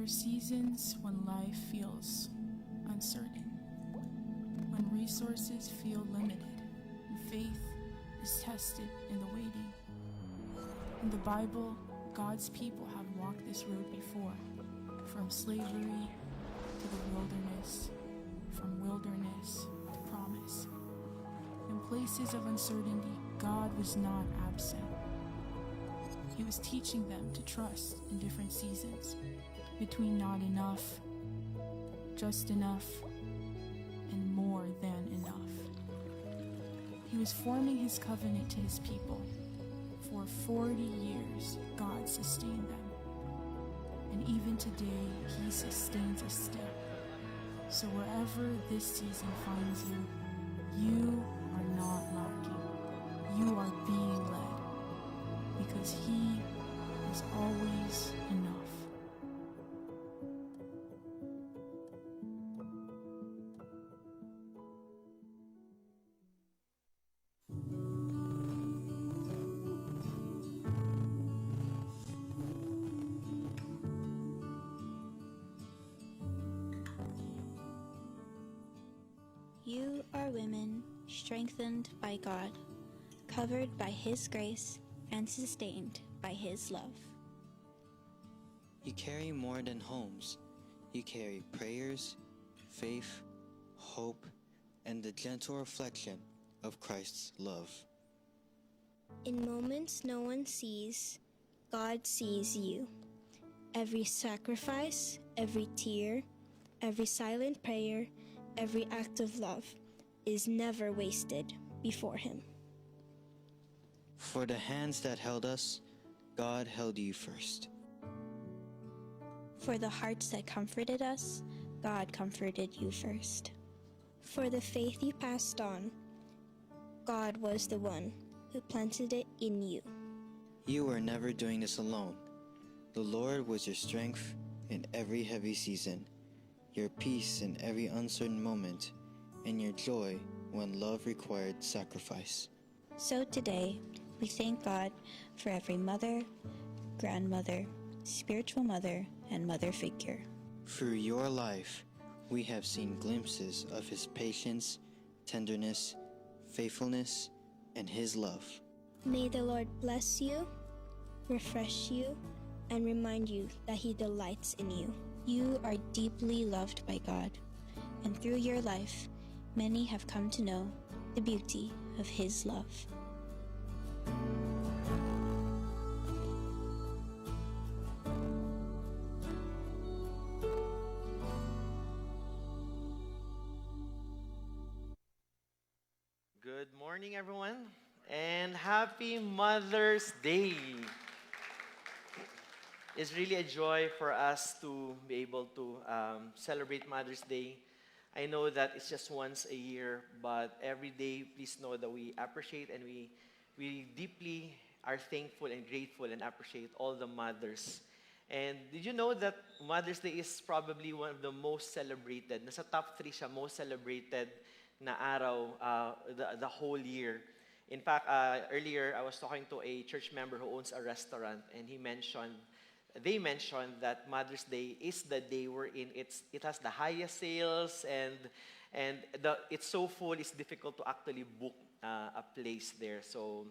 are seasons when life feels uncertain, when resources feel limited, and faith is tested in the waiting. In the Bible, God's people have walked this road before, from slavery to the wilderness, from wilderness to promise. In places of uncertainty, God was not absent. He was teaching them to trust in different seasons, between not enough, just enough, and more than enough. He was forming his covenant to his people. For 40 years, God sustained them. And even today, he sustains us still. So wherever this season finds you, you are not lacking. You are being led, because he is always enough. You are women strengthened by God, covered by his grace, and sustained by his love. You carry more than homes. You carry prayers, faith, hope, and the gentle reflection of Christ's love. In moments no one sees, God sees you. Every sacrifice, every tear, every silent prayer, every act of love is never wasted before him. For the hands that held us, God held you first. For the hearts that comforted us, God comforted you first. For the faith you passed on, God was the one who planted it in you. You were never doing this alone. The Lord was your strength in every heavy season, your peace in every uncertain moment, and your joy when love required sacrifice. So today, we thank God for every mother, grandmother, spiritual mother, and mother figure. Through your life, we have seen glimpses of his patience, tenderness, faithfulness, and his love. May the Lord bless you, refresh you, and remind you that he delights in you. You are deeply loved by God, and through your life, many have come to know the beauty of his love. Good morning, everyone, and happy Mother's Day. It's really a joy for us to be able to celebrate Mother's Day. I know that it's just once a year, but every day, please know that we appreciate and we deeply are thankful and grateful and appreciate all the mothers. And did you know that Mother's Day is probably one of the most celebrated, nasa top 3 siya, most celebrated na araw the whole year. In fact, earlier I was talking to a church member who owns a restaurant, and they mentioned that Mother's Day is the day wherein it has the highest sales, and it's so full, it's difficult to actually book a place there. So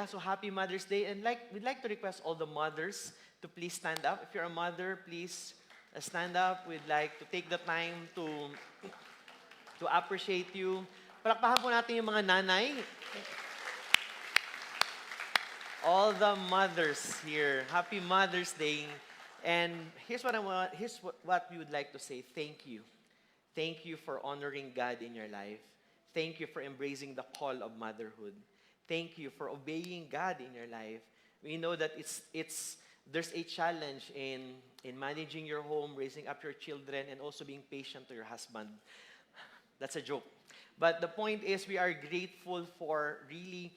so happy Mother's Day, and we'd like to request all the mothers to please stand up. If you're a mother, please stand up. We'd like to take the time to appreciate you. Palakpakan po natin yung mga nanay. All the mothers here. Happy Mother's Day. And here's what we would like to say. Thank you. Thank you for honoring God in your life. Thank you for embracing the call of motherhood. Thank you for obeying God in your life. We know that there's a challenge in managing your home, raising up your children, and also being patient to your husband. That's a joke. But the point is, we are grateful for really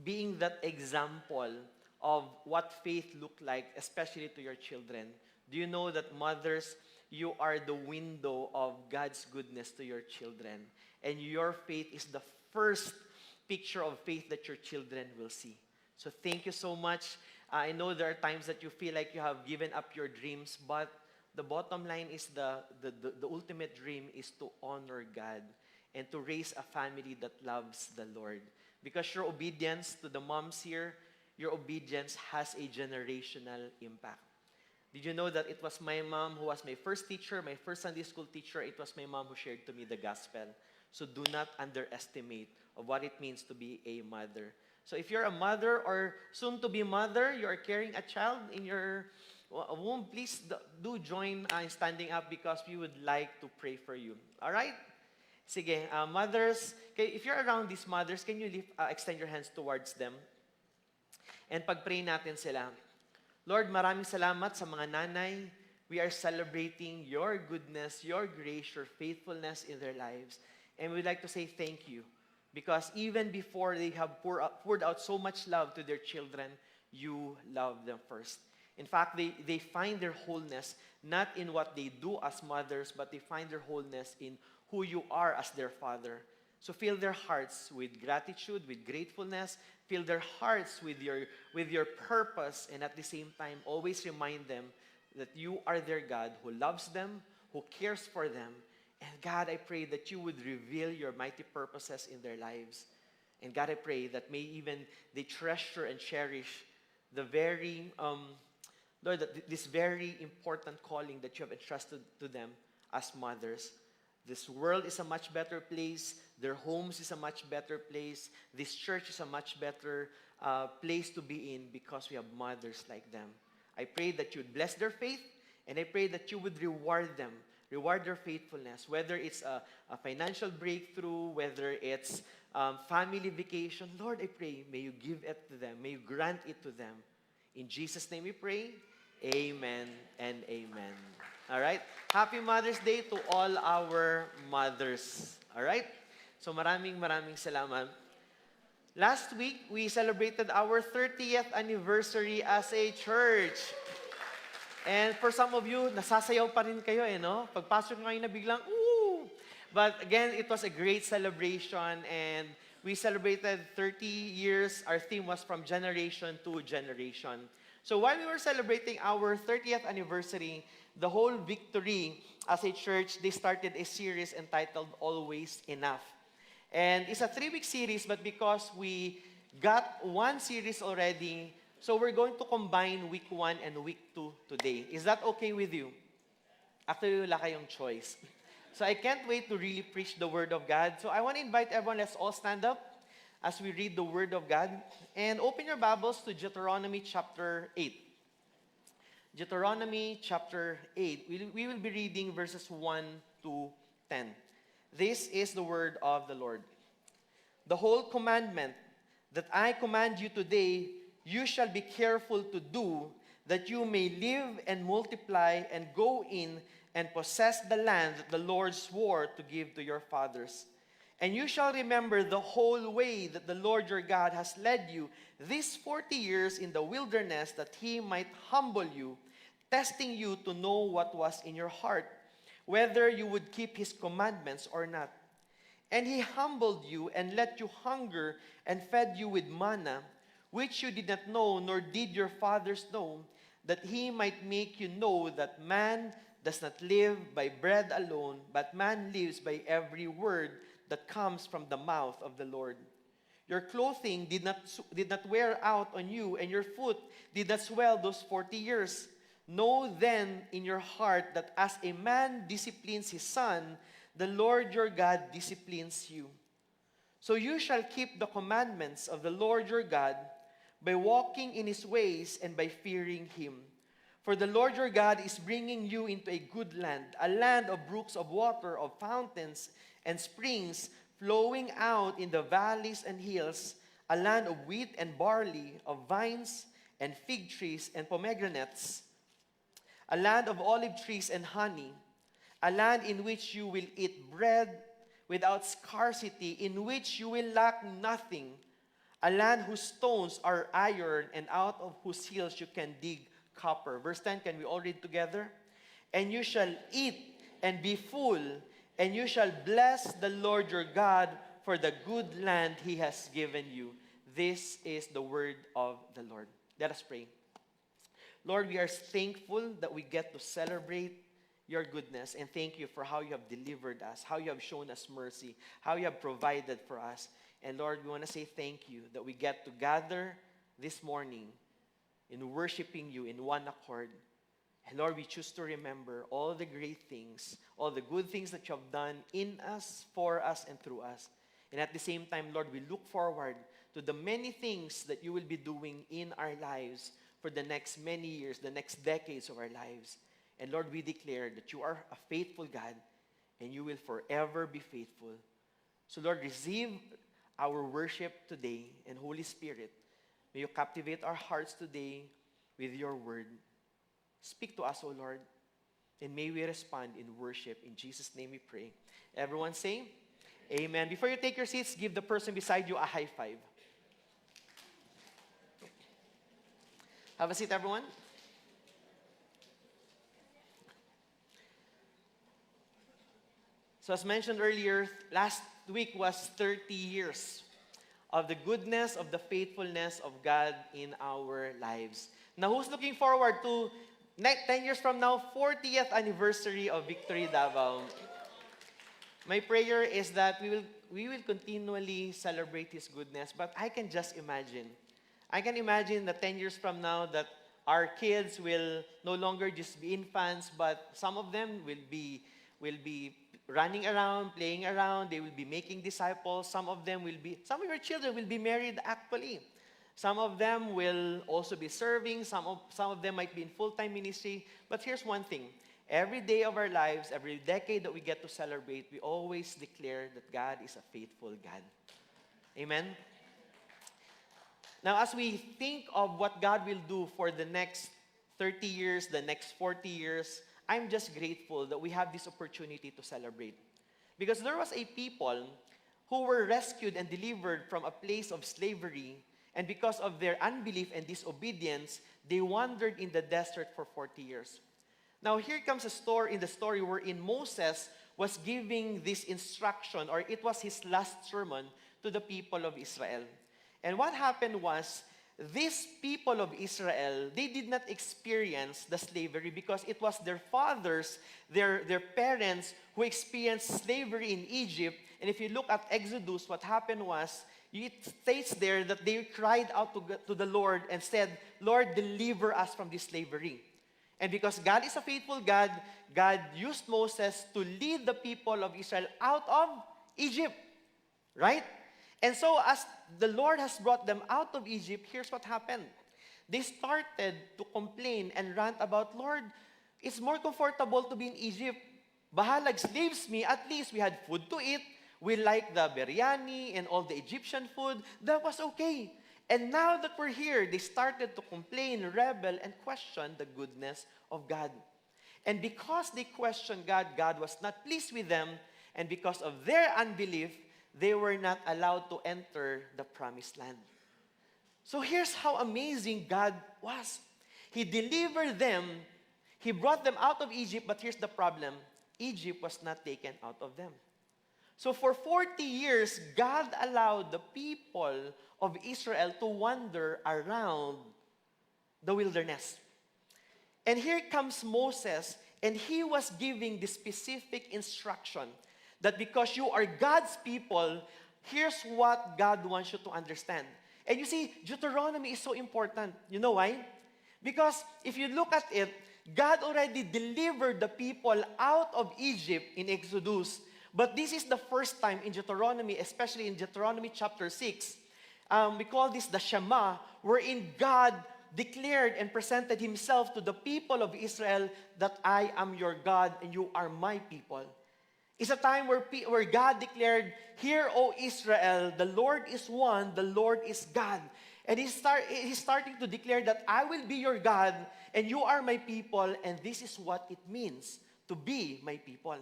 being that example of what faith looked like, especially to your children. Do you know that mothers, you are the window of God's goodness to your children? And your faith is the first picture of faith that your children will see. So thank you so much. I know there are times that you feel like you have given up your dreams, but the bottom line is the ultimate dream is to honor God and to raise a family that loves the Lord. Because your obedience to the moms here, your obedience has a generational impact. Did you know that it was my mom who was my first teacher, my first Sunday school teacher? It was my mom who shared to me the gospel. So do not underestimate of what it means to be a mother. So if you're a mother or soon-to-be mother, you are carrying a child in your womb, please do join in standing up because we would like to pray for you. All right? Sige, mothers, okay, if you're around these mothers, can you extend your hands towards them? And pag-pray natin sila. Lord, maraming salamat sa mga nanay. We are celebrating your goodness, your grace, your faithfulness in their lives. And we'd like to say thank you. Because even before they have poured out so much love to their children, you love them first. In fact, they find their wholeness not in what they do as mothers, but they find their wholeness in who you are as their father. So fill their hearts with gratitude, with gratefulness. Fill their hearts with your purpose, and at the same time, always remind them that you are their God who loves them, who cares for them. And God, I pray that you would reveal your mighty purposes in their lives. And God, I pray that may even they treasure and cherish the very, Lord, this very important calling that you have entrusted to them as mothers. This world is a much better place. Their homes is a much better place. This church is a much better place to be in because we have mothers like them. I pray that you would bless their faith, and I pray that you would reward them, reward their faithfulness, whether it's a financial breakthrough, whether it's family vacation. Lord, I pray, may you give it to them. May you grant it to them. In Jesus' name we pray. Amen and amen. All right? Happy Mother's Day to all our mothers. All right? So maraming salamat. Last week, we celebrated our 30th anniversary as a church. And for some of you, nasasayaw pa rin kayo no? Pagpasok ngayon na biglang, ooh! But again, it was a great celebration and we celebrated 30 years. Our theme was from generation to generation. So while we were celebrating our 30th anniversary, the whole Victory as a church, they started a series entitled Always Enough. And it's a 3-week series, but because we got one series already, so we're going to combine week 1 and week 2 today. Is that okay with you? Actually, wala kayong choice. So I can't wait to really preach the Word of God. So I want to invite everyone, let's all stand up as we read the Word of God. And open your Bibles to Deuteronomy chapter 8. Deuteronomy chapter 8. We will be reading verses 1 to 10. This is the word of the Lord. The whole commandment that I command you today, you shall be careful to do, that you may live and multiply and go in and possess the land that the Lord swore to give to your fathers. And you shall remember the whole way that the Lord your God has led you these 40 years in the wilderness, that he might humble you, testing you to know what was in your heart, whether you would keep his commandments or not. And he humbled you and let you hunger and fed you with manna, which you did not know, nor did your fathers know, that he might make you know that man does not live by bread alone, but man lives by every word that comes from the mouth of the Lord. Your clothing did not wear out on you, and your foot did not swell those 40 years. Know then in your heart that as a man disciplines his son, the Lord your God disciplines you. So you shall keep the commandments of the Lord your God by walking in his ways and by fearing him. For the Lord your God is bringing you into a good land, a land of brooks of water, of fountains and springs flowing out in the valleys and hills, a land of wheat and barley, of vines and fig trees and pomegranates, a land of olive trees and honey, a land in which you will eat bread without scarcity, in which you will lack nothing, a land whose stones are iron and out of whose hills you can dig copper. Verse 10, can we all read together? And you shall eat and be full, and you shall bless the Lord your God for the good land he has given you. This is the word of the Lord. Let us pray. Lord, we are thankful that we get to celebrate your goodness, and thank you for how you have delivered us, how you have shown us mercy, how you have provided for us. And Lord, we want to say thank you that we get to gather this morning in worshiping you in one accord. And Lord, we choose to remember all the great things, all the good things that you have done in us, for us, and through us. And at the same time, Lord, we look forward to the many things that you will be doing in our lives for the next many years, the next decades of our lives. And Lord, we declare that you are a faithful God and you will forever be faithful. So Lord, receive our worship today, and Holy Spirit, may you captivate our hearts today with your word. Speak to us, O Lord, and may we respond in worship. In Jesus' name we pray. Everyone say, Amen. Before you take your seats, give the person beside you a high five. Have a seat, everyone. So as mentioned earlier, last week was 30 years of the goodness, of the faithfulness of God in our lives. Now, who's looking forward to 10 years from now, 40th anniversary of Victory Davao? My prayer is that we will continually celebrate His goodness, but I can just imagine. I can imagine that 10 years from now that our kids will no longer just be infants, but some of them will be running around, playing around. They will be making disciples. Some of your children will be married actually. Some of them will also be serving. Some of them might be in full-time ministry. But here's one thing. Every day of our lives, every decade that we get to celebrate, we always declare that God is a faithful God. Amen? Now, as we think of what God will do for the next 30 years, the next 40 years, I'm just grateful that we have this opportunity to celebrate. Because there was a people who were rescued and delivered from a place of slavery, and because of their unbelief and disobedience, they wandered in the desert for 40 years. Now, here comes a story in the story wherein Moses was giving this instruction, or it was his last sermon to the people of Israel. And what happened was, these people of Israel, they did not experience the slavery because it was their fathers, their parents who experienced slavery in Egypt. And if you look at Exodus, what happened was, it states there that they cried out to the Lord and said, Lord, deliver us from this slavery. And because God is a faithful God, God used Moses to lead the people of Israel out of Egypt. Right? And so as the Lord has brought them out of Egypt, here's what happened. They started to complain and rant about, Lord, it's more comfortable to be in Egypt. Bahalag slaves me, at least we had food to eat. We like the biryani and all the Egyptian food. That was okay. And now that we're here, they started to complain, rebel, and question the goodness of God. And because they questioned God, God was not pleased with them. And because of their unbelief, they were not allowed to enter the promised land. So here's how amazing God was. He delivered them. He brought them out of Egypt, but here's the problem. Egypt was not taken out of them. So for 40 years, God allowed the people of Israel to wander around the wilderness. And here comes Moses, and he was giving the specific instruction that because you are God's people, here's what God wants you to understand. And you see, Deuteronomy is so important. You know why? Because if you look at it, God already delivered the people out of Egypt in Exodus. But this is the first time in Deuteronomy, especially in Deuteronomy chapter 6, we call this the Shema, wherein God declared and presented Himself to the people of Israel that I am your God and you are my people. It's a time where God declared, Hear, O Israel, the Lord is one, the Lord is God. And He's starting to declare that I will be your God and you are my people, and this is what it means to be my people.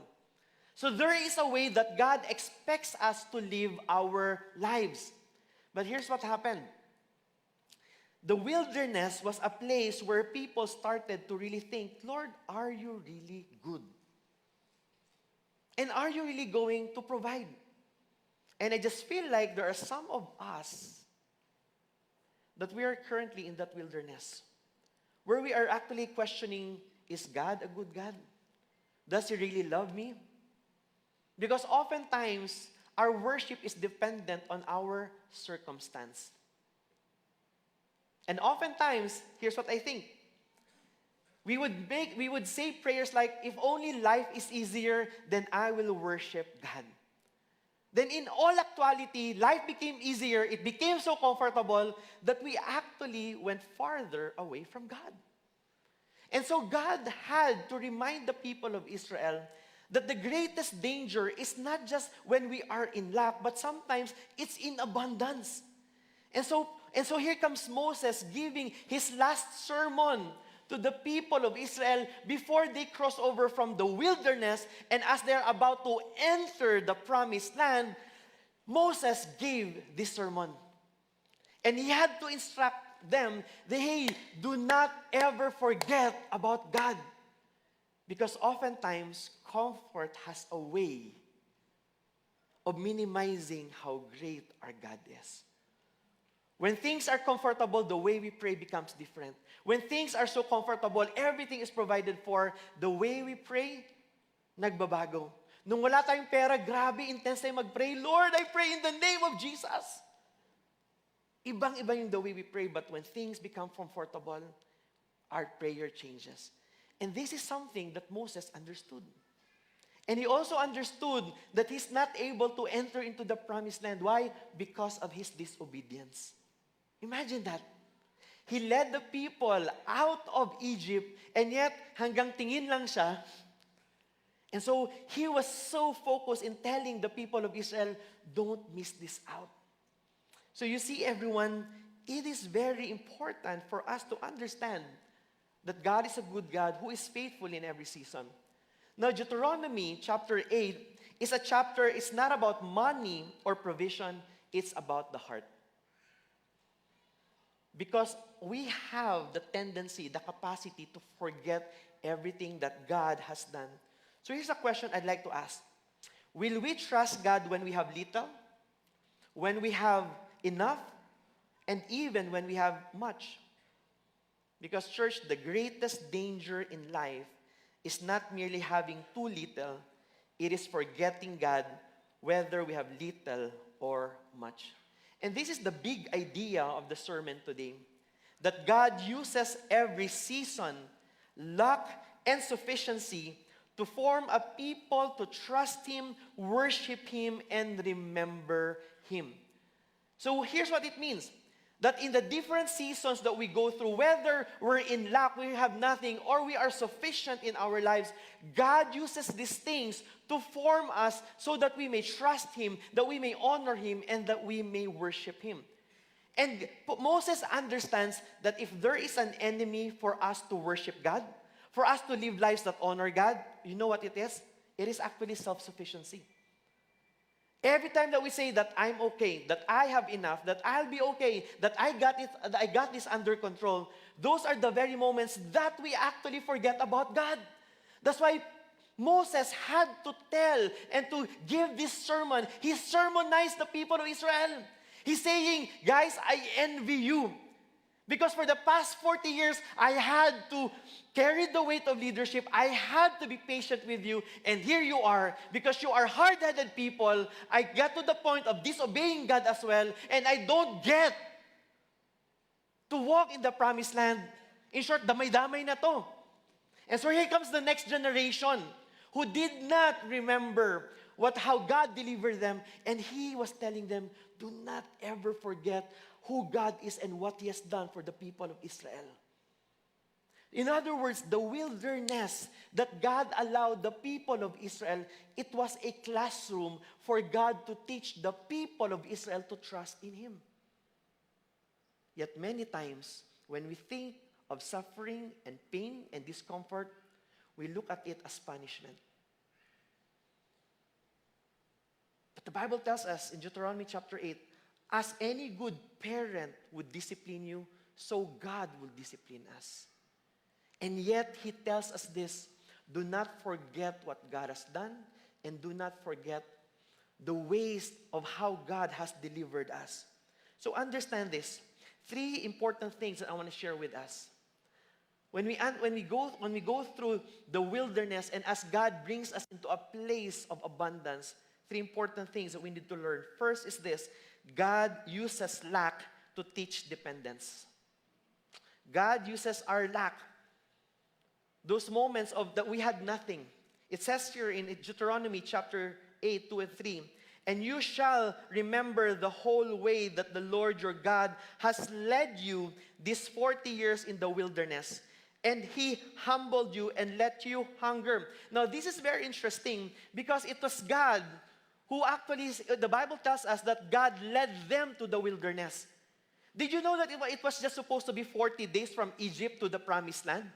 So there is a way that God expects us to live our lives. But here's what happened. The wilderness was a place where people started to really think, Lord, are you really good? And are you really going to provide? And I just feel like there are some of us that we are currently in that wilderness, where we are actually questioning, is God a good God? Does He really love me? Because oftentimes, our worship is dependent on our circumstance. And oftentimes, here's what I think. We would say prayers like, if only life is easier, then I will worship God. Then in all actuality, life became easier, it became so comfortable that we actually went farther away from God. And so God had to remind the people of Israel that the greatest danger is not just when we are in lack, but sometimes it's in abundance. And so here comes Moses giving his last sermon to the people of Israel before they cross over from the wilderness, and as they're about to enter the promised land, Moses gave this sermon. And he had to instruct them that, hey, do not ever forget about God. Because oftentimes, comfort has a way of minimizing how great our God is. When things are comfortable, the way we pray becomes different. When things are so comfortable, everything is provided for, the way we pray, nagbabago. Nung wala tayong pera, grabe, intense tayo mag-pray. Lord, I pray in the name of Jesus. Ibang-iba yung the way we pray, but when things become comfortable, our prayer changes. And this is something that Moses understood. And he also understood that he's not able to enter into the promised land. Why? Because of his disobedience. Imagine that. He led the people out of Egypt, and yet hanggang tingin lang siya. And so he was so focused in telling the people of Israel, don't miss this out. So you see, everyone, it is very important for us to understand that God is a good God who is faithful in every season. Now, Deuteronomy chapter 8 is a chapter, it's not about money or provision, it's about the heart. Because we have the tendency, the capacity to forget everything that God has done. So here's a question I'd like to ask. Will we trust God when we have little, when we have enough, and even when we have much? Because, church, the greatest danger in life is not merely having too little, it is forgetting God whether we have little or much. And this is the big idea of the sermon today, that God uses every season, luck, and sufficiency to form a people to trust Him, worship Him, and remember Him. So here's what it means. That in the different seasons that we go through, whether we're in lack, we have nothing, or we are sufficient in our lives, God uses these things to form us so that we may trust Him, that we may honor Him, and that we may worship Him. And Moses understands that if there is an enemy for us to worship God, for us to live lives that honor God, you know what it is? It is actually self-sufficiency. Every time that we say that I'm okay, that I have enough, that I'll be okay, that I got this under control, those are the very moments that we actually forget about God. That's why Moses had to tell and to give this sermon. He sermonized the people of Israel. He's saying, guys, I envy you. Because for the past 40 years, I had to carry the weight of leadership. I had to be patient with you. And here you are. Because you are hard-headed people, I got to the point of disobeying God as well. And I don't get to walk in the promised land. In short, damay-damay na to. And so here comes the next generation who did not remember how God delivered them. And He was telling them, do not ever forget who God is and what He has done for the people of Israel. In other words, the wilderness that God allowed the people of Israel, it was a classroom for God to teach the people of Israel to trust in Him. Yet many times, when we think of suffering and pain and discomfort, we look at it as punishment. But the Bible tells us in Deuteronomy chapter 8, as any good parent would discipline you, so God will discipline us. And yet, He tells us this, do not forget what God has done, and do not forget the ways of how God has delivered us. So understand this. 3 important things that I want to share with us. When we go through the wilderness, and as God brings us into a place of abundance, three important things that we need to learn. First is this: God uses lack to teach dependence. God uses our lack, those moments of that we had nothing. It says here in Deuteronomy chapter 8, 2 and 3, "And you shall remember the whole way that the Lord your God has led you these 40 years in the wilderness. And He humbled you and let you hunger." Now, this is very interesting because it was God who actually, the Bible tells us that God led them to the wilderness. Did you know that it was just supposed to be 40 days from Egypt to the promised land?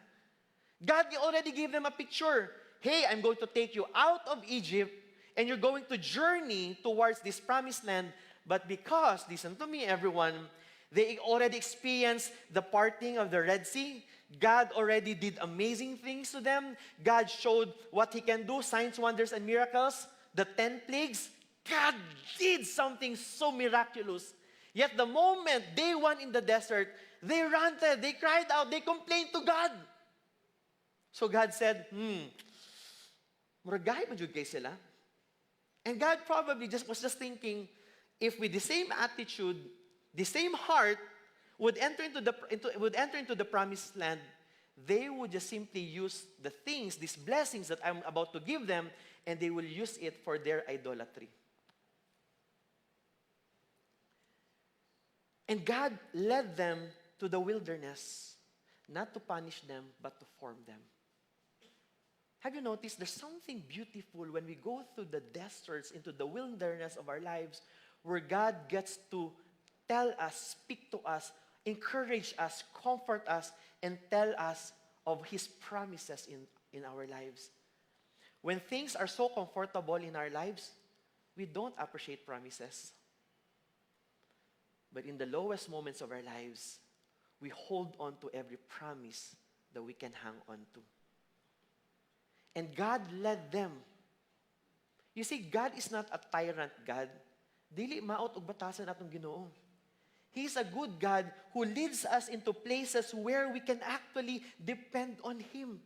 God already gave them a picture. Hey, I'm going to take you out of Egypt and you're going to journey towards this promised land. But because, listen to me everyone, they already experienced the parting of the Red Sea. God already did amazing things to them. God showed what He can do, signs, wonders, and miracles. The 10 plagues, God did something so miraculous. Yet the moment day one in the desert, they ranted, they cried out, they complained to God. So God said, muragay man jud kay sila. And God probably was just thinking, if with the same attitude, the same heart, would enter into the promised land, they would just simply use the things, these blessings that I'm about to give them, and they will use it for their idolatry. And God led them to the wilderness, not to punish them, but to form them. Have you noticed there's something beautiful when we go through the deserts, into the wilderness of our lives, where God gets to tell us, speak to us, encourage us, comfort us, and tell us of His promises in our lives. When things are so comfortable in our lives, we don't appreciate promises. But in the lowest moments of our lives, we hold on to every promise that we can hang on to. And God led them. You see, God is not a tyrant God. Dili maot og batasan atong Ginoo. He's a good God who leads us into places where we can actually depend on Him.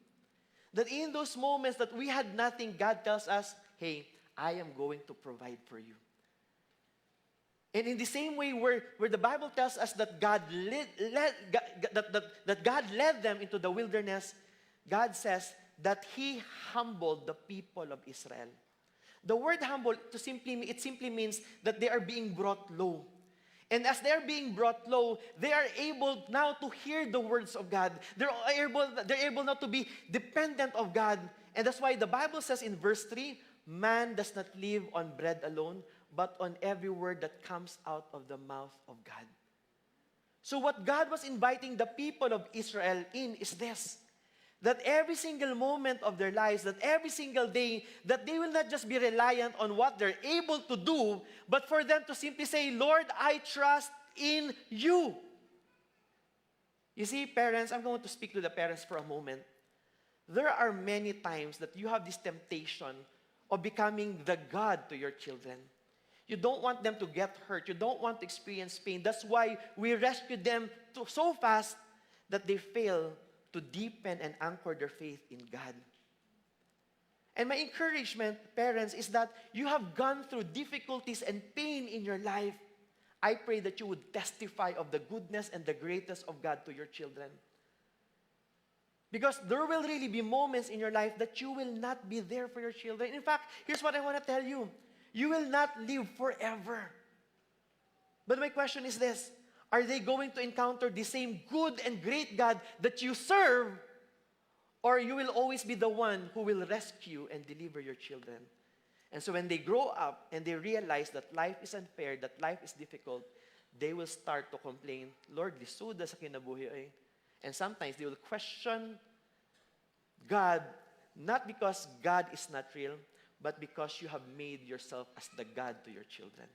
That in those moments that we had nothing, God tells us, hey, I am going to provide for you. And in the same way where the Bible tells us that God led them into the wilderness, God says that He humbled the people of Israel. The word humble, it simply means that they are being brought low. And as they're being brought low, they are able now to hear the words of God. They're able now to be dependent of God. And that's why the Bible says in verse 3, man does not live on bread alone, but on every word that comes out of the mouth of God. So what God was inviting the people of Israel in is this, that every single moment of their lives, that every single day, that they will not just be reliant on what they're able to do, but for them to simply say, Lord, I trust in you. You see, parents, I'm going to speak to the parents for a moment. There are many times that you have this temptation of becoming the God to your children. You don't want them to get hurt. You don't want to experience pain. That's why we rescue them so fast that they fail to deepen and anchor their faith in God. And my encouragement, parents, is that you have gone through difficulties and pain in your life. I pray that you would testify of the goodness and the greatness of God to your children. Because there will really be moments in your life that you will not be there for your children. In fact, here's what I want to tell you. You will not live forever. But my question is this, are they going to encounter the same good and great God that you serve? Or you will always be the one who will rescue and deliver your children? And so when they grow up and they realize that life is unfair, that life is difficult, they will start to complain, Lord, lisuda sa kinabuhi ay. And sometimes they will question God, not because God is not real, but because you have made yourself as the God to your children.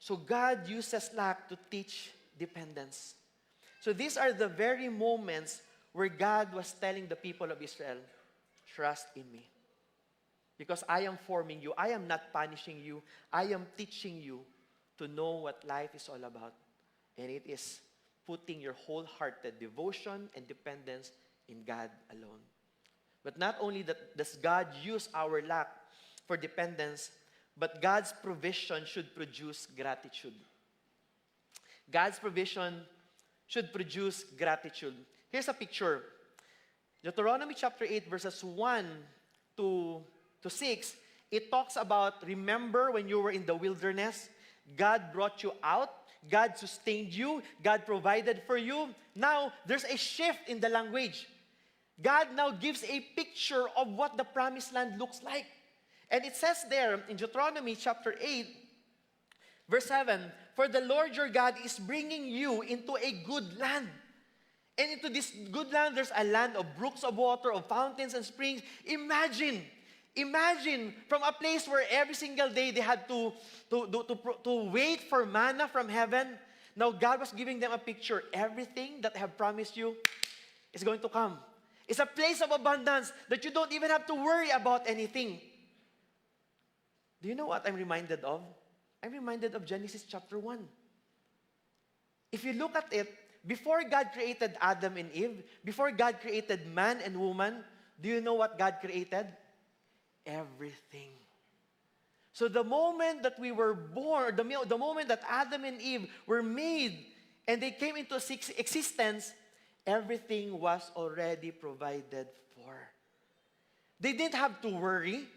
So God uses lack to teach dependence. So these are the very moments where God was telling the people of Israel, trust in me. Because I am forming you. I am not punishing you. I am teaching you to know what life is all about. And it is putting your wholehearted devotion and dependence in God alone. But not only that does God use our lack for dependence, but God's provision should produce gratitude. God's provision should produce gratitude. Here's a picture. Deuteronomy chapter 8, verses 1 to 6, it talks about, remember when you were in the wilderness, God brought you out, God sustained you, God provided for you. Now, there's a shift in the language. God now gives a picture of what the promised land looks like. And it says there in Deuteronomy chapter 8, verse 7, for the Lord your God is bringing you into a good land. And into this good land, there's a land of brooks of water, of fountains and springs. Imagine from a place where every single day they had to wait for manna from heaven. Now God was giving them a picture. Everything that I have promised you is going to come. It's a place of abundance that you don't even have to worry about anything. Do you know what I'm reminded of? I'm reminded of Genesis chapter 1. If you look at it, before God created Adam and Eve, before God created man and woman, do you know what God created? Everything. So the moment that we were born, the moment that Adam and Eve were made and they came into existence, everything was already provided for. They didn't have to worry.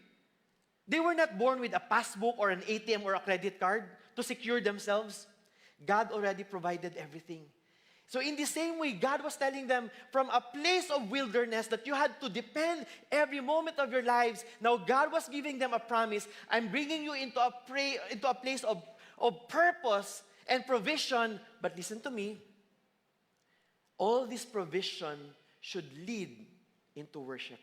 They were not born with a passbook or an ATM or a credit card to secure themselves. God already provided everything. So in the same way, God was telling them from a place of wilderness that you had to depend every moment of your lives. Now God was giving them a promise. I'm bringing you into a place of purpose and provision. But listen to me. All this provision should lead into worship.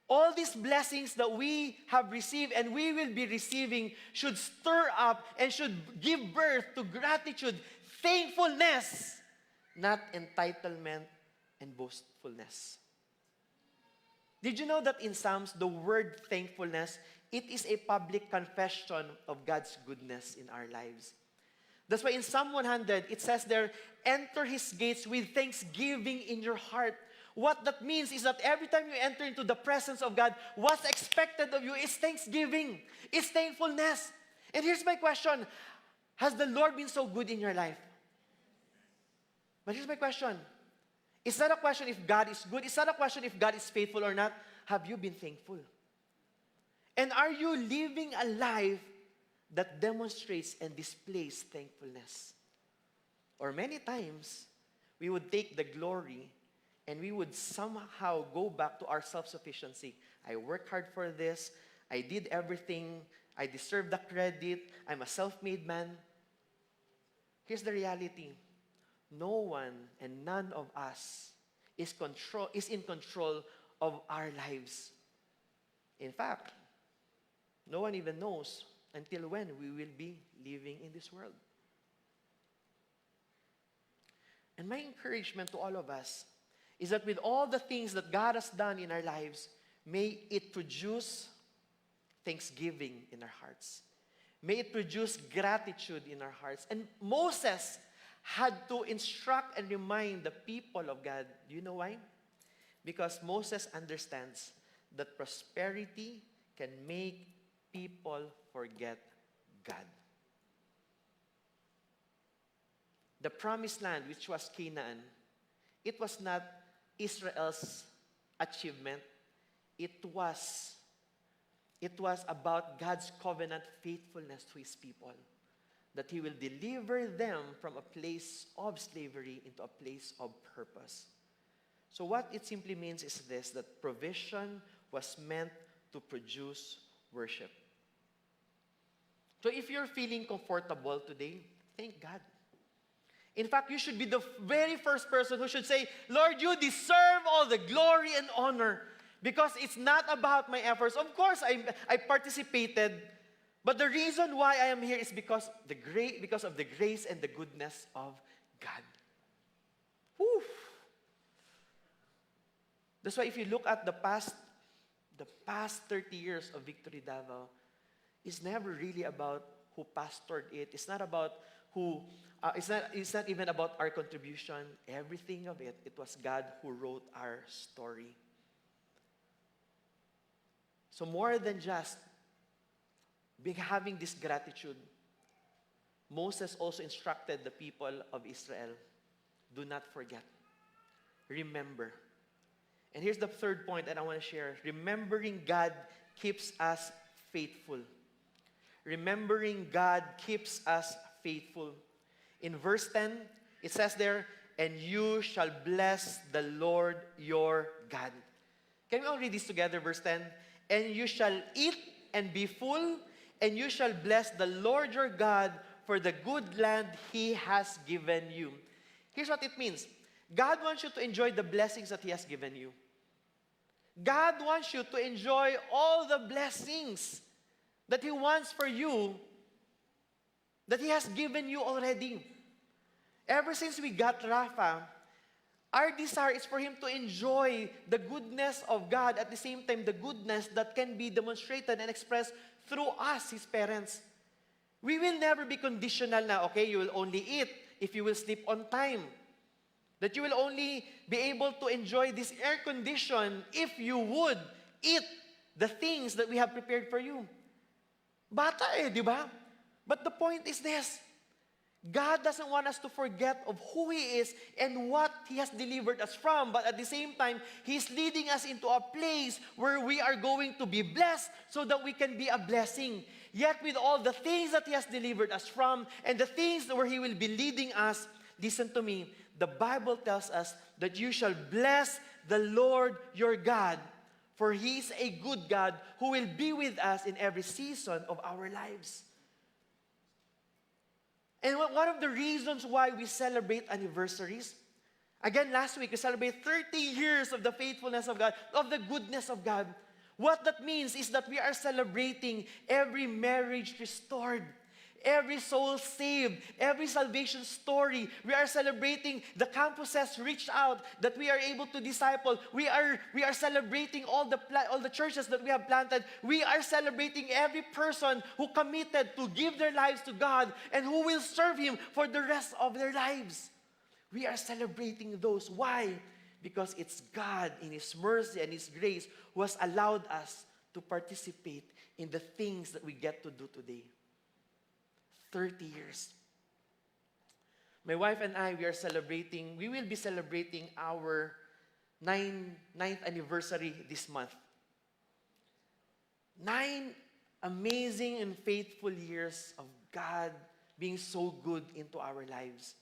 All these blessings that we have received and we will be receiving should stir up and should give birth to gratitude, thankfulness, not entitlement and boastfulness. Did you know that in Psalms, the word thankfulness, it is a public confession of God's goodness in our lives. That's why in Psalm 100, it says there, enter His gates with thanksgiving in your heart. What that means is that every time you enter into the presence of God, what's expected of you is thanksgiving, is thankfulness. And here's my question. Has the Lord been so good in your life? But here's my question. It's not a question if God is good. It's not a question if God is faithful or not. Have you been thankful? And are you living a life that demonstrates and displays thankfulness? Or many times, we would take the glory and we would somehow go back to our self-sufficiency. I worked hard for this. I did everything. I deserve the credit. I'm a self-made man. Here's the reality. No one and none of us is in control of our lives. In fact, no one even knows until when we will be living in this world. And my encouragement to all of us is that with all the things that God has done in our lives, may it produce thanksgiving in our hearts. May it produce gratitude in our hearts. And Moses had to instruct and remind the people of God. Do you know why? Because Moses understands that prosperity can make people forget God. The promised land, which was Canaan, it was not Israel's achievement. It was about God's covenant faithfulness to His people. That He will deliver them from a place of slavery into a place of purpose. So what it simply means is this, that provision was meant to produce worship. So if you're feeling comfortable today, thank God. In fact, you should be the very first person who should say, Lord, you deserve all the glory and honor because it's not about my efforts. Of course, I participated, but the reason why I am here is because of the grace and the goodness of God. Whew. That's why if you look at the past 30 years of Victory Davao, it's never really about who pastored it. It's not about who, it's not even about our contribution. Everything of it, it was God who wrote our story. So more than just having this gratitude, Moses also instructed the people of Israel, do not forget. Remember. And here's the third point that I want to share. Remembering God keeps us faithful. Remembering God keeps us faithful. In verse 10, it says there, and you shall bless the Lord your God. Can we all read this together, verse 10? And you shall eat and be full, and you shall bless the Lord your God for the good land He has given you. Here's what it means. God wants you to enjoy the blessings that He has given you. God wants you to enjoy all the blessings that He wants for you, that He has given you already. Ever since we got Rafa, our desire is for him to enjoy the goodness of God, at the same time the goodness that can be demonstrated and expressed through us, his parents. We will never be conditional na, okay, you will only eat if you will sleep on time. That you will only be able to enjoy this air condition if you would eat the things that we have prepared for you. Bata di ba? But the point is this. God doesn't want us to forget of who He is and what He has delivered us from. But at the same time, He's leading us into a place where we are going to be blessed so that we can be a blessing. Yet with all the things that He has delivered us from and the things where He will be leading us, listen to me, the Bible tells us that you shall bless the Lord your God, for He is a good God who will be with us in every season of our lives. And one of the reasons why we celebrate anniversaries, again, last week we celebrate 30 years of the faithfulness of God, of the goodness of God. What that means is that we are celebrating every marriage restored, every soul saved, every salvation story. We are celebrating the campuses reached out that we are able to disciple. We are celebrating all the churches that we have planted. We are celebrating every person who committed to give their lives to God and who will serve Him for the rest of their lives. We are celebrating those. Why? Because it's God in His mercy and His grace who has allowed us to participate in the things that we get to do today. 30 years. My wife and I, we will be celebrating our ninth anniversary this month. 9 amazing and faithful years of God being so good into our lives.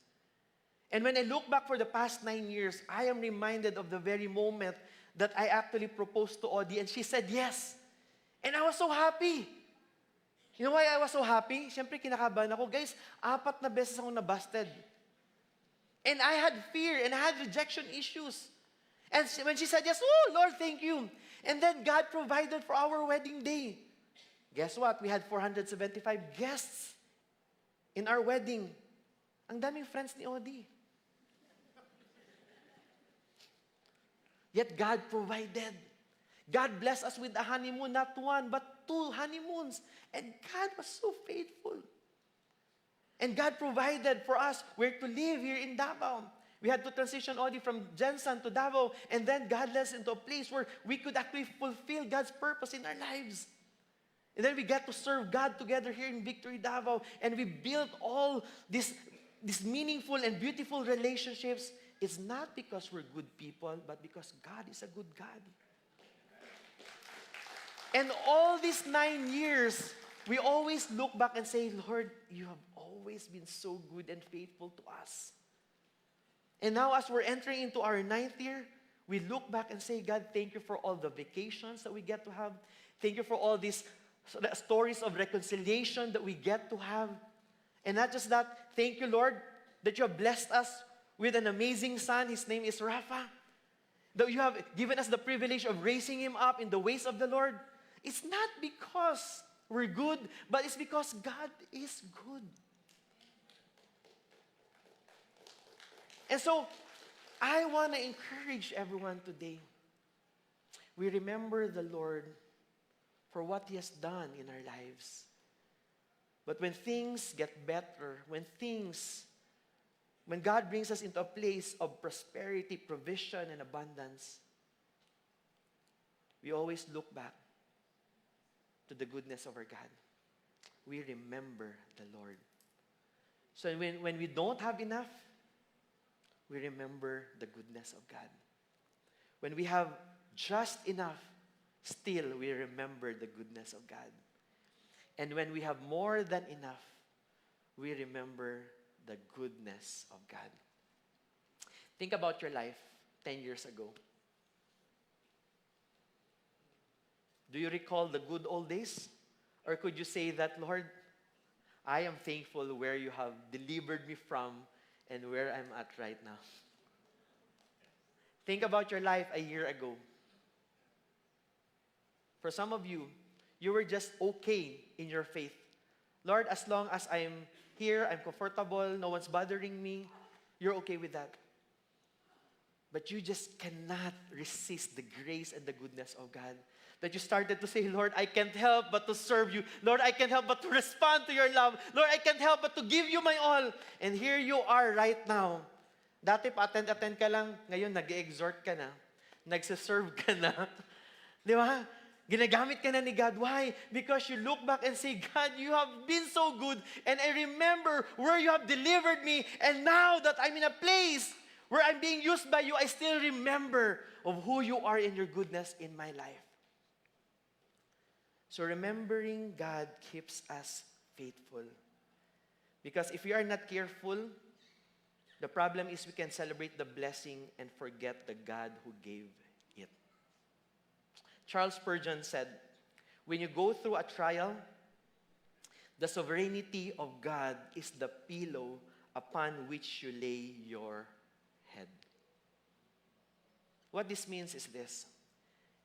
And when I look back for the past 9 years, I am reminded of the very moment that I actually proposed to Audie and she said yes. And I was so happy. You know why I was so happy? Siyempre, kinakabahan ako. Guys, 4 na beses ako nabusted. And I had fear and I had rejection issues. And when she said yes, oh, Lord, thank you. And then God provided for our wedding day. Guess what? We had 475 guests in our wedding. Ang daming friends ni Odi. Yet God provided. God blessed us with a honeymoon, not 1, but 2 honeymoons. And God was so faithful. And God provided for us where to live here in Davao. We had to transition Audie from Jensen to Davao. And then God led us into a place where we could actually fulfill God's purpose in our lives. And then we got to serve God together here in Victory Davao. And we built all these meaningful and beautiful relationships. It's not because we're good people, but because God is a good God. And all these 9 years, we always look back and say, Lord, you have always been so good and faithful to us. And now as we're entering into our 9th year, we look back and say, God, thank you for all the vacations that we get to have. Thank you for all these stories of reconciliation that we get to have. And not just that, thank you, Lord, that you have blessed us with an amazing son. His name is Rafa. That you have given us the privilege of raising him up in the ways of the Lord. It's not because we're good, but it's because God is good. And so, I want to encourage everyone today. We remember the Lord for what He has done in our lives. But when things get better, when God brings us into a place of prosperity, provision, and abundance, we always look back to the goodness of our God. We remember the Lord. So when we don't have enough, we remember the goodness of God. When we have just enough, still we remember the goodness of God. And when we have more than enough, we remember the goodness of God. Think about your life 10 years ago. Do you recall the good old days? Or could you say that, Lord, I am thankful where you have delivered me from and where I'm at right now? Think about your life a year ago. For some of you, you were just okay in your faith. Lord, as long as I'm here, I'm comfortable, no one's bothering me, you're okay with that. But you just cannot resist the grace and the goodness of God. That you started to say, Lord, I can't help but to serve you. Lord, I can't help but to respond to your love. Lord, I can't help but to give you my all. And here you are right now. Dati pa-attend ka lang, ngayon nag-exhort ka na. Nagsiserve ka na. Di ba? Ginagamit ka na ni God. Why? Because you look back and say, God, you have been so good. And I remember where you have delivered me. And now that I'm in a place where I'm being used by you, I still remember of who you are and your goodness in my life. So remembering God keeps us faithful. Because if we are not careful, the problem is we can celebrate the blessing and forget the God who gave it. Charles Spurgeon said, when you go through a trial, the sovereignty of God is the pillow upon which you lay your head. What this means is this.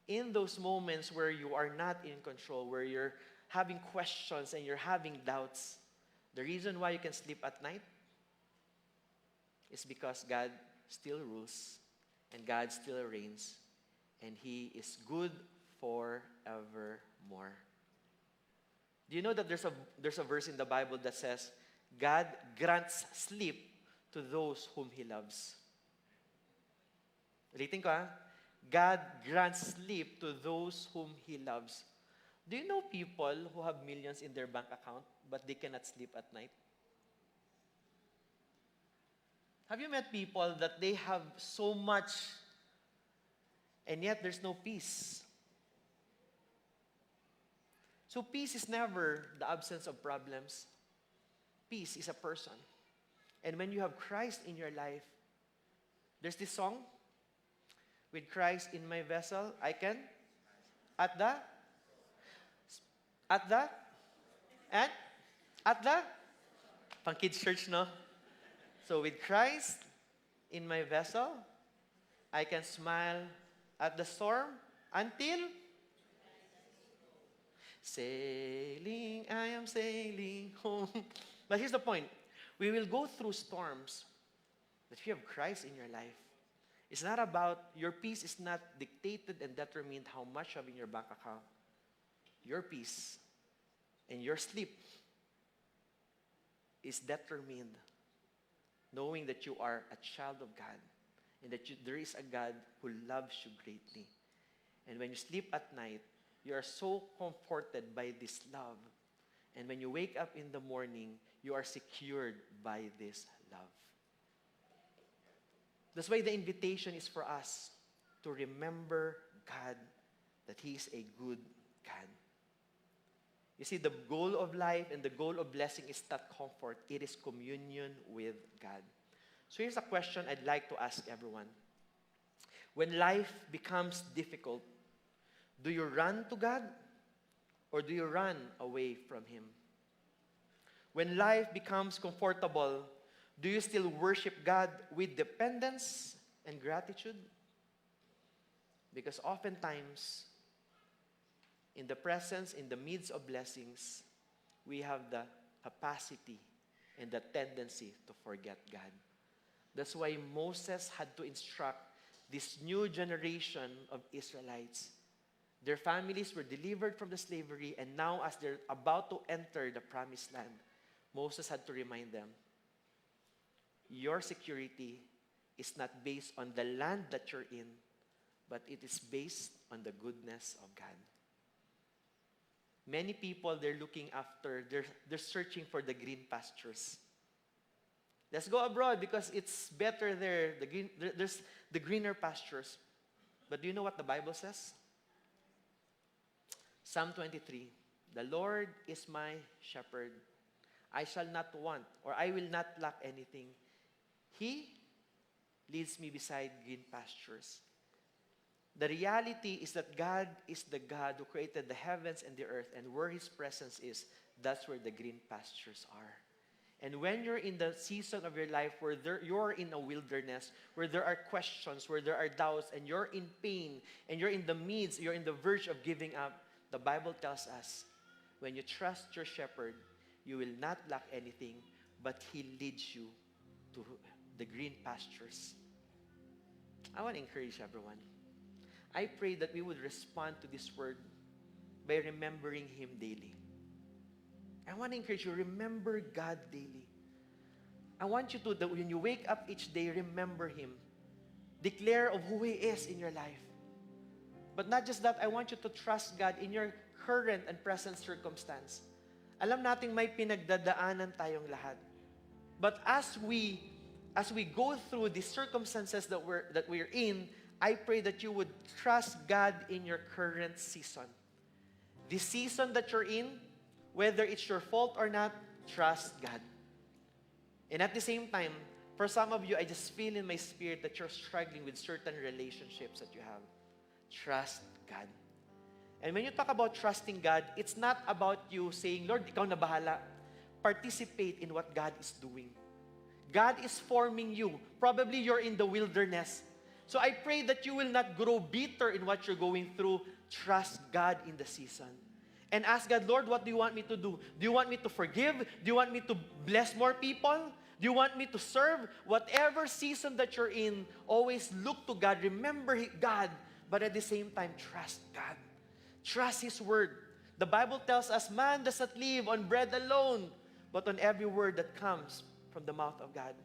In those moments where you are not in control, where you're having questions and you're having doubts, the reason why you can sleep at night is because God still rules and God still reigns and He is good forevermore. Do you know that there's a verse in the Bible that says, God grants sleep to those whom He loves? Ulitin ko God grants sleep to those whom He loves. Do you know people who have millions in their bank account but they cannot sleep at night? Have you met people that they have so much and yet there's no peace? So peace is never the absence of problems. Peace is a person. And when you have Christ in your life, there's this song, with Christ in my vessel, I can, at the, pang kids church, no? So with Christ in my vessel, I can smile at the storm until sailing, I am sailing home. But here's the point. We will go through storms, but if you have Christ in your life, it's not about, your peace is not dictated and determined how much you have in your bank account. Your peace and your sleep is determined knowing that you are a child of God and that there is a God who loves you greatly. And when you sleep at night, you are so comforted by this love. And when you wake up in the morning, you are secured by this love. That's why the invitation is for us to remember God, that He is a good God. You see, the goal of life and the goal of blessing is not comfort. It is communion with God. So here's a question I'd like to ask everyone. When life becomes difficult, do you run to God or do you run away from Him? When life becomes comfortable, do you still worship God with dependence and gratitude? Because oftentimes, in the presence, in the midst of blessings, we have the capacity and the tendency to forget God. That's why Moses had to instruct this new generation of Israelites Their families were delivered from the slavery, and now as they're about to enter the promised land, Moses had to remind them, your security is not based on the land that you're in, but it is based on the goodness of God. Many people, they're searching for the green pastures. Let's go abroad because it's better there. There's the greener pastures. But do you know what the Bible says? Psalm 23, the Lord is my shepherd. I shall not want, or I will not lack anything. He leads me beside green pastures. The reality is that God is the God who created the heavens and the earth, and where His presence is, that's where the green pastures are. And when you're in the season of your life where you're in a wilderness, where there are questions, where there are doubts, and you're in pain, and you're in the verge of giving up, the Bible tells us, when you trust your shepherd, you will not lack anything, but He leads you to the green pastures. I want to encourage everyone. I pray that we would respond to this word by remembering Him daily. I want to encourage you, remember God daily. I want you to, that when you wake up each day, remember Him. Declare of who He is in your life. But not just that, I want you to trust God in your current and present circumstance. Alam nating may pinagdadaanan tayong lahat. But as we go through the circumstances that we're in, I pray that you would trust God in your current season. The season that you're in, whether it's your fault or not, trust God. And at the same time, for some of you, I just feel in my spirit that you're struggling with certain relationships that you have. Trust God. And when you talk about trusting God, it's not about you saying, Lord, ikaw na bahala. Participate in what God is doing. God is forming you. Probably you're in the wilderness. So I pray that you will not grow bitter in what you're going through. Trust God in the season. And ask God, Lord, what do you want me to do? Do you want me to forgive? Do you want me to bless more people? Do you want me to serve? Whatever season that you're in, always look to God. Remember God, but at the same time, trust God. Trust His word. The Bible tells us, man does not live on bread alone, but on every word that comes from the mouth of God.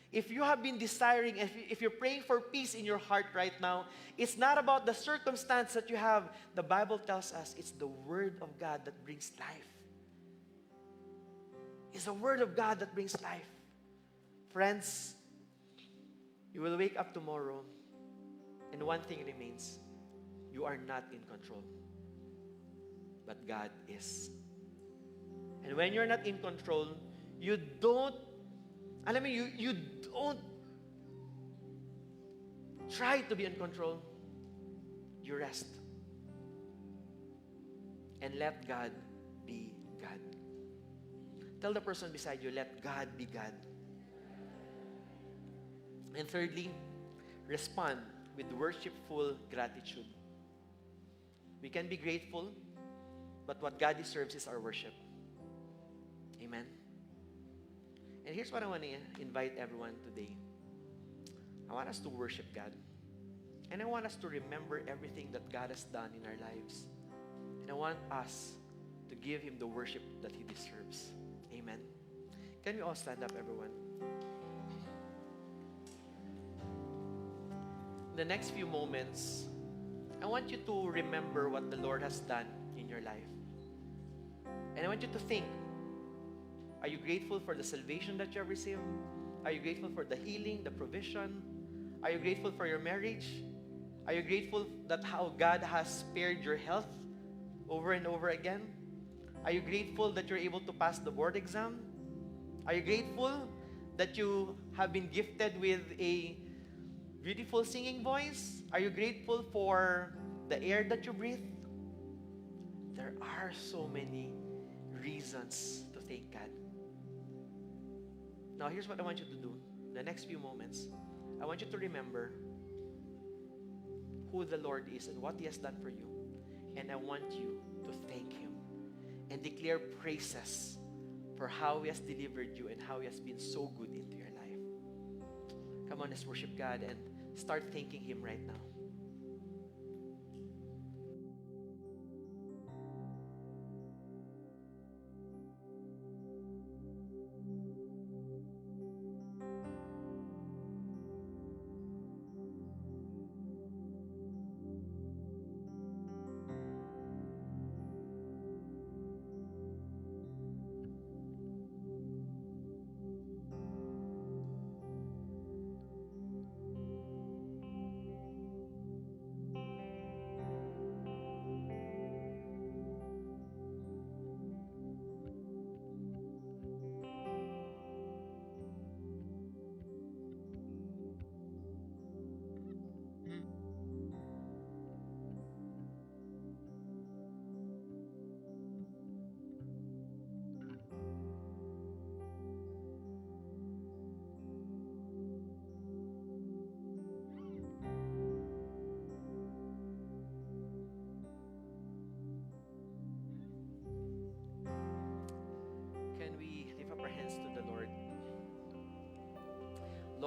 If you have been desiring, if you're praying for peace in your heart right now, it's not about the circumstance that you have. The Bible tells us it's the Word of God that brings life. It's the Word of God that brings life. Friends, you will wake up tomorrow, and one thing remains. You are not in control, but God is. And when you're not in control, you don't try to be in control. You rest. And let God be God. Tell the person beside you, let God be God. And thirdly, respond with worshipful gratitude. We can be grateful, but what God deserves is our worship. Amen. And here's what I want to invite everyone today. I want us to worship God. And I want us to remember everything that God has done in our lives. And I want us to give Him the worship that He deserves. Amen. Can we all stand up, everyone? In the next few moments, I want you to remember what the Lord has done in your life. And I want you to think, are you grateful for the salvation that you have received? Are you grateful for the healing, the provision? Are you grateful for your marriage? Are you grateful that how God has spared your health over and over again? Are you grateful that you're able to pass the board exam? Are you grateful that you have been gifted with a beautiful singing voice? Are you grateful for the air that you breathe? There are so many reasons to thank God. Now, here's what I want you to do. The next few moments, I want you to remember who the Lord is and what He has done for you. And I want you to thank Him and declare praises for how He has delivered you and how He has been so good into your life. Come on, let's worship God and start thanking Him right now.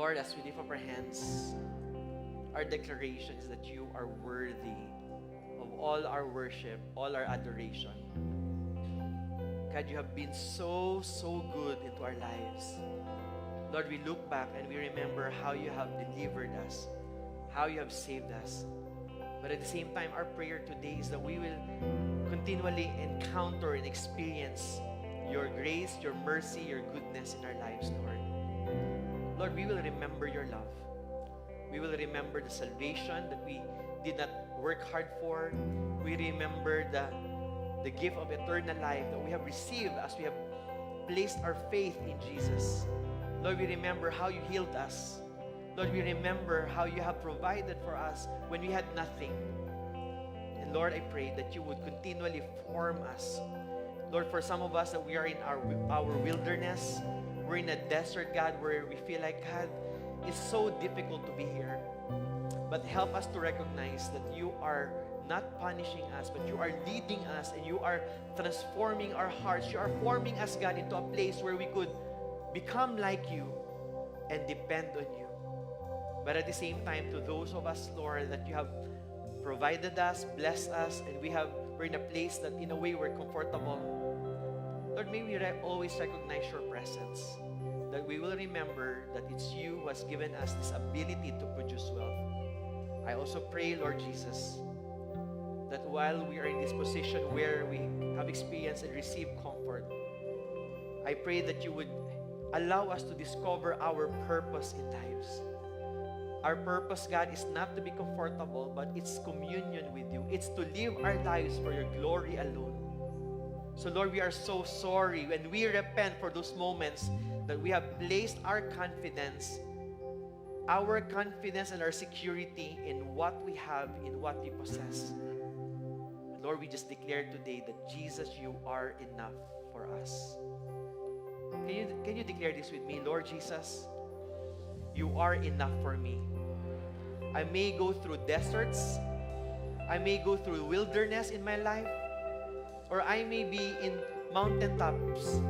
Lord, as we lift up our hands, our declaration is that you are worthy of all our worship, all our adoration. God, you have been so good into our lives. Lord, we look back and we remember how you have delivered us, how you have saved us. But at the same time, our prayer today is that we will continually encounter and experience your grace, your mercy, your goodness in our lives, Lord. Lord, we will remember your love. We will remember the salvation that we did not work hard for. We remember the gift of eternal life that we have received as we have placed our faith in Jesus. Lord, we remember how you healed us. Lord, we remember how you have provided for us when we had nothing. And Lord, I pray that you would continually form us. Lord, for some of us that we are in our wilderness, we're in a desert, God, where we feel like, God, it's so difficult to be here. But help us to recognize that you are not punishing us, but you are leading us and you are transforming our hearts. You are forming us, God, into a place where we could become like you and depend on you. But at the same time, to those of us, Lord, that you have provided us, blessed us, and we're in a place that in a way we're comfortable. Lord, may we always recognize your presence. That we will remember that it's you who has given us this ability to produce wealth. I also pray, Lord Jesus, that while we are in this position where we have experienced and received comfort, I pray that you would allow us to discover our purpose in lives. Our purpose, God, is not to be comfortable, but it's communion with you. It's to live our lives for your glory alone. So, Lord, we are so sorry when we repent for those moments that we have placed our confidence and our security in what we have, in what we possess. Lord, we just declare today that Jesus, you are enough for us. Can you declare this with me? Lord Jesus, you are enough for me. I may go through deserts. I may go through wilderness in my life. Or I may be in mountaintops.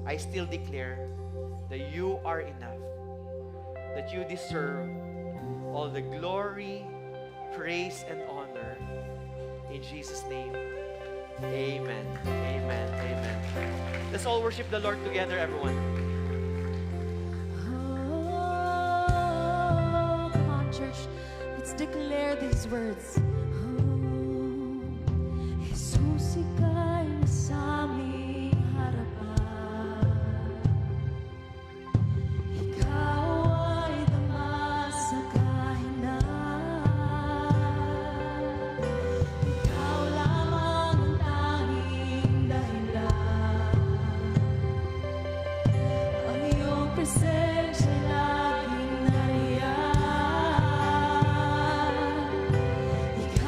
I still declare that you are enough. That you deserve all the glory, praise, and honor. In Jesus' name, amen. Amen. Amen. Let's all worship the Lord together, everyone. Oh, come on, church. Let's declare these words. Oh, Jesus, ika'y nasa aming harapan. Ikaw ay dama sa kahinaan. Ikaw lamang ang tanging dahilan. Ang iyong presensya laging nariyan. Ikaw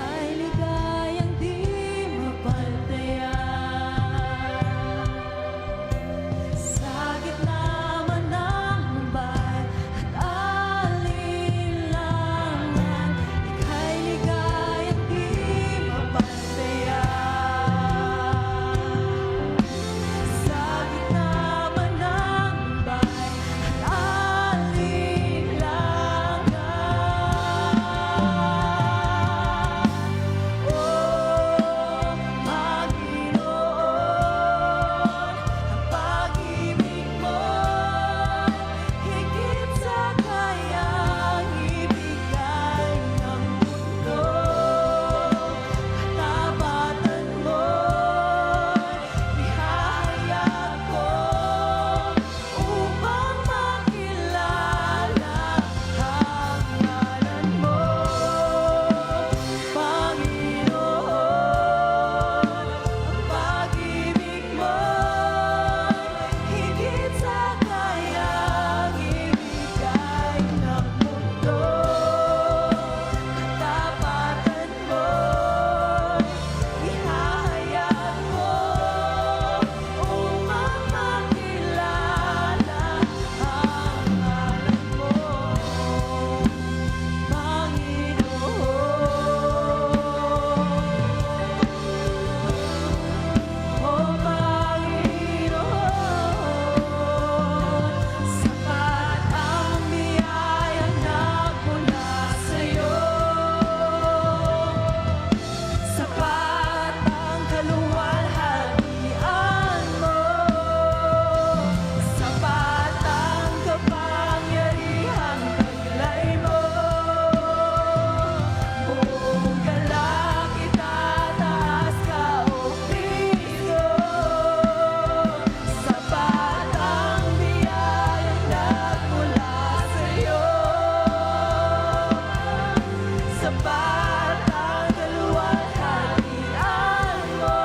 Sapat ang kaluwalhatian mo.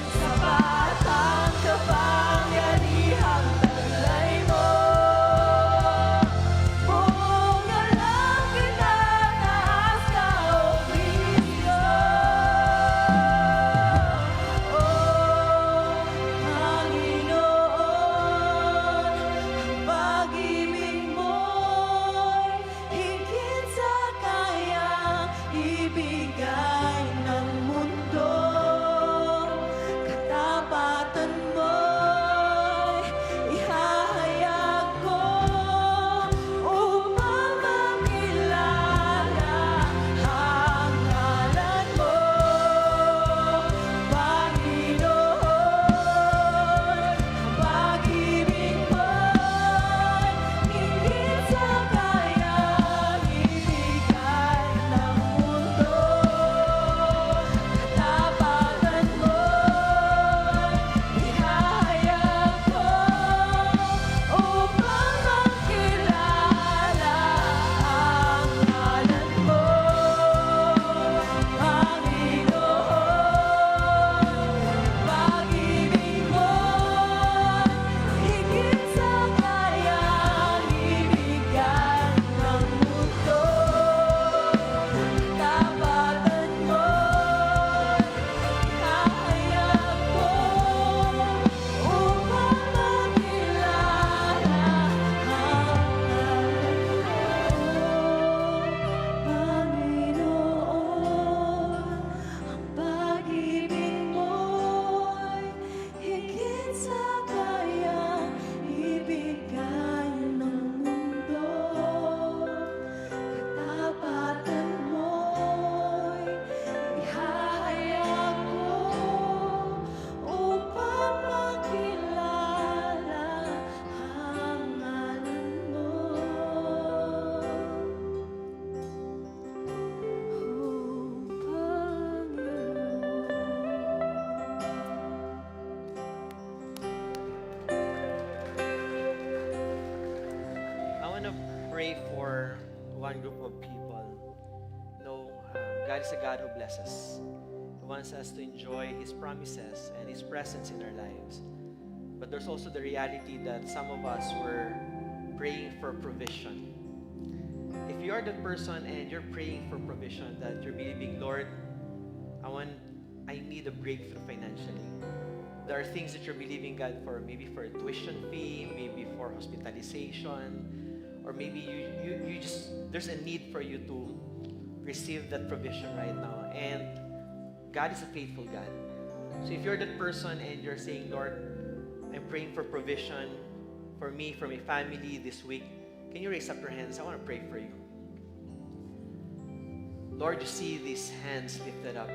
Sapat ang kapangyarihang taglay mo. Buong alam kinataas ka, O Kristo. O Panginoon, ang pag-ibig mo'y higit sa kayang ibigay ng mundo. Katapatan mo'y ihahayag ko upang makilala ang ngalan mo. Panginoon, ang pag-ibig mo'y higit sa kayang ibigay ng mundo. Katapatan mo'y ihahayag ko upang makilala ang ngalan mo. Panginoon, pag-ibig mo'y higit sa kayang ibigay ng mundo. Katapatan mo'y ihahayag ko upang makilala ang Panginoon, ang pag-ibig mo'y higit sa kayang ibigay ng mundo. Katapatan mo'y ihahayag ko upang makilala ang ngalan mo. I want to pray for one group of people. No, God is a God who blesses. He wants us to enjoy His promises and His presence in our lives. But there's also the reality that some of us were praying for provision. If you are that person and you're praying for provision, that you're believing, Lord, I need a breakthrough financially. There are things that you're believing God for, maybe for a tuition fee, maybe for hospitalization, or maybe you just, there's a need for you to receive that provision right now. And God is a faithful God. So if you're that person and you're saying, Lord, I'm praying for provision for me, for my family this week, can you raise up your hands? I want to pray for you. Lord, you see these hands lifted up.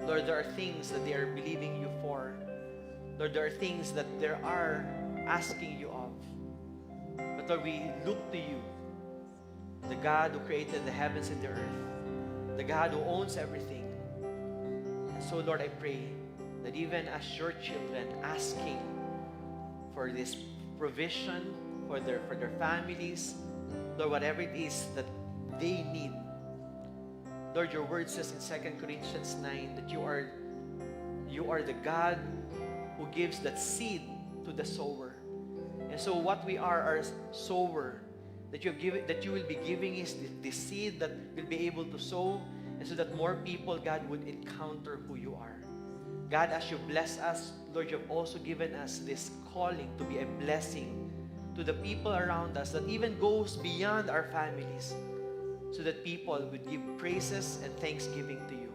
Lord, there are things that they are believing you for. Lord, there are things that they are asking you of. But Lord, we look to you, the God who created the heavens and the earth, the God who owns everything. And so, Lord, I pray that even as your children asking for this provision for their families, Lord, whatever it is that they need, Lord, your word says in 2 Corinthians 9 that you are the God who gives that seed to the sower. And so what we are a sower, that you will be giving is the seed that will be able to sow, and so that more people, God, would encounter who you are. God, as you bless us, Lord, you have also given us this calling to be a blessing to the people around us that even goes beyond our families, so that people would give praises and thanksgiving to you.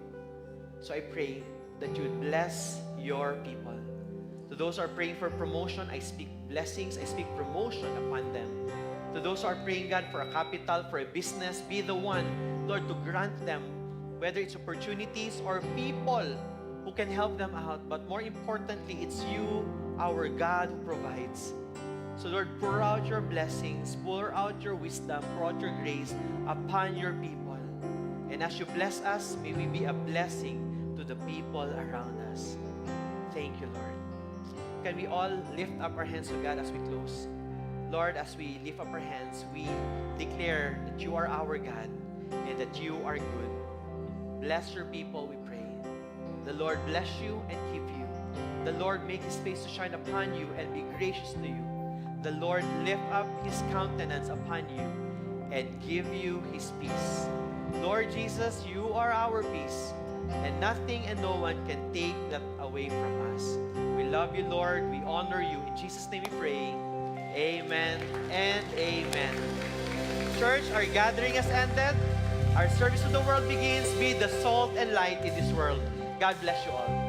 So I pray that you would bless your people. To those who are praying for promotion, I speak blessings, I speak promotion upon them. To those who are praying, God, for a capital, for a business, be the one, Lord, to grant them, whether it's opportunities or people who can help them out. But more importantly, it's you, our God, who provides. So Lord, pour out your blessings, pour out your wisdom, pour out your grace upon your people. And as you bless us, may we be a blessing to the people around us. Thank you, Lord. Can we all lift up our hands to God as we close? Lord, as we lift up our hands, we declare that you are our God. and that you are good. Bless your people, we pray. The Lord bless you and keep you. The Lord make his face to shine upon you and be gracious to you. The Lord lift up his countenance upon you and give you his peace. Lord Jesus, you are our peace, and nothing and no one can take that away from us. We love you, Lord. We honor you. In Jesus' name we pray. Amen and amen. Church, our gathering has ended. Our service to the world begins. Be the salt and light in this world. God bless you all.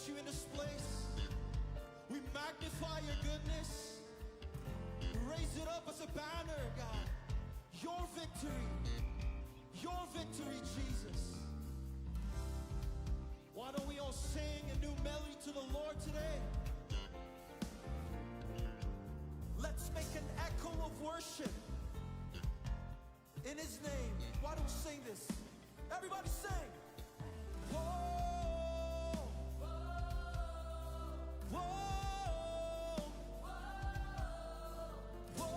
You in this place, we magnify your goodness, raise it up as a banner, God. Your victory, Jesus. Why don't we all sing a new melody to the Lord today? Let's make an echo of worship in his name. Why don't we sing this? Everybody sing. Whoa. Whoa, whoa,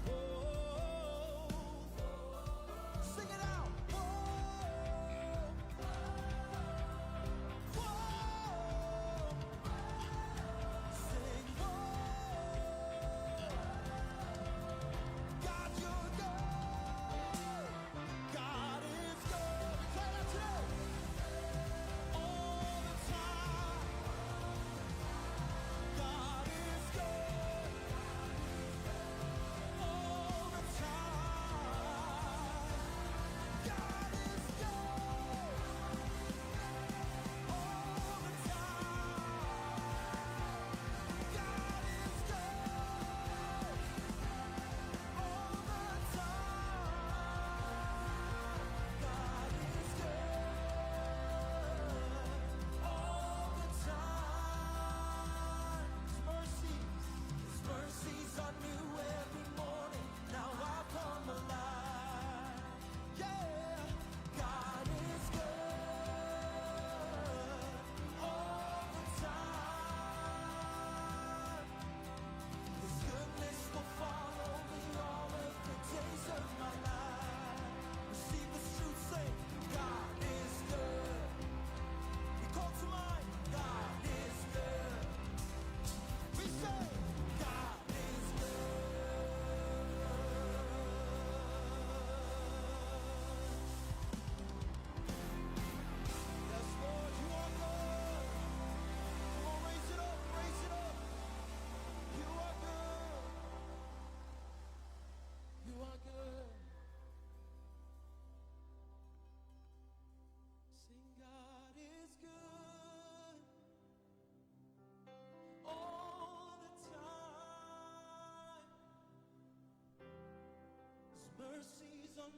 whoa, sing it out. Whoa, sing God, you're good. God is good. Declare that today.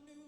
new